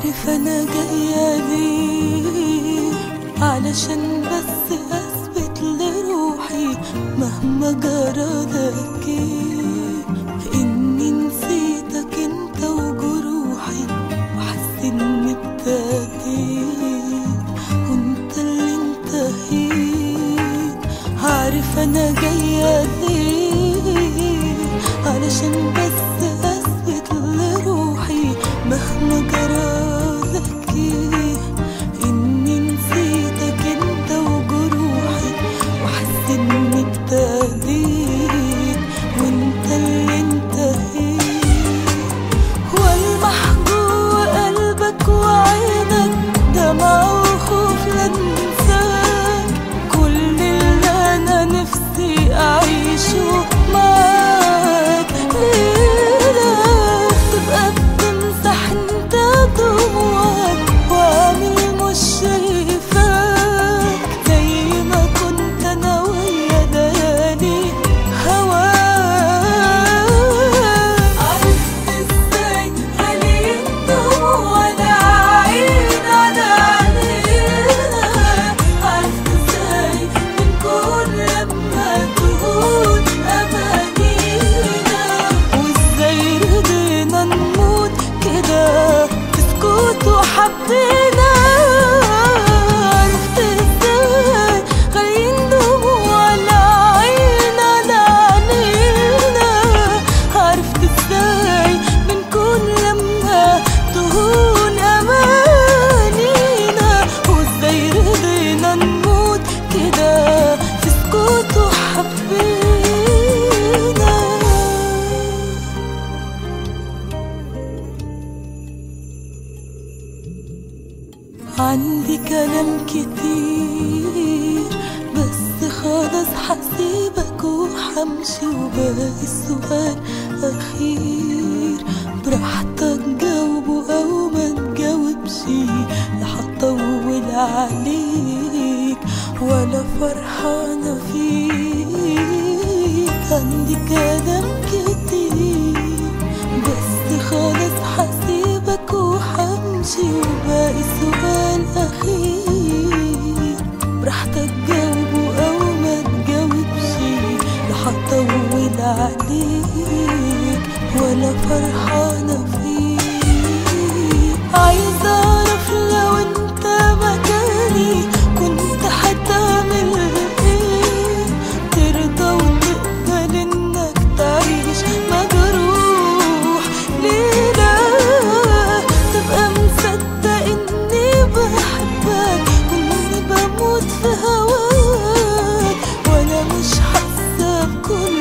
عارف انا جاية ليه، علشان بس اثبت لروحي مهما جرالك ايه اني نسيتك انت وجروحي، واحس اني ابتديت وانت اللي انتهيت. عارف انا جاية ليه، علشان بس اثبت لروحي مهما جرالك ايه اني نسيتك انت وجروحي، واحس اني ابتديت وانت اللي انتهيت. والمح جوه قلبك وعينك دمع وخوف لانساك، كل اللي انا نفسي اعيشه معاك. ليلة تبقى بتمسح انت دموعك وعامل مش شايفاك، زي ما كنت انا ويا ليالي هواك. عرفت ازاي غالي الدموع العين على عينينا، عرفت ازاي بنكون لما تهون امانينا، وازاي رضينا نموت كده في سكوت وحبينا. عرفت ازاي غاليين دموع العين على عينينا، عرفت ازاي بنكون لما تهون امانينا، وازاي رضينا نموت كده في سكوت وحبينا. عندي كلام كتير بس خلاص هسيبك وحمشي، وباقي السؤال أخير براحتك جاوبه أو ما تجاوبش، لا هطول عليك ولا فرحانة فيك. عندي كلام كتير بس خلاص هسيبك وحمشي، وباقي سؤال أخير براحتك جاوبه أو ما تجاوبش، لا هطول عليك ولا فرحانة فيك. عايزة أعرف لو أنت مكاني كنت هتعمل إيه، ترضى وتقبل إنك تعيش مجروح. ليلة تبقى مصدق إني بحبك وإني بموت في هواك، وأنا مش حاسة بكل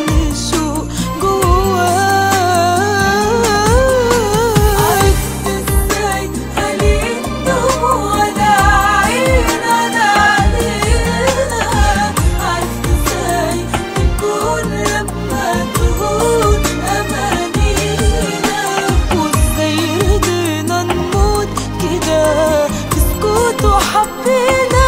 شوق جواك. عرفت ازاي غالي الدموع العين على عينينا، عرفت ازاي بنكون لما تهون امانينا، وازاي رضينا نموت كده في سكوت وحبينا.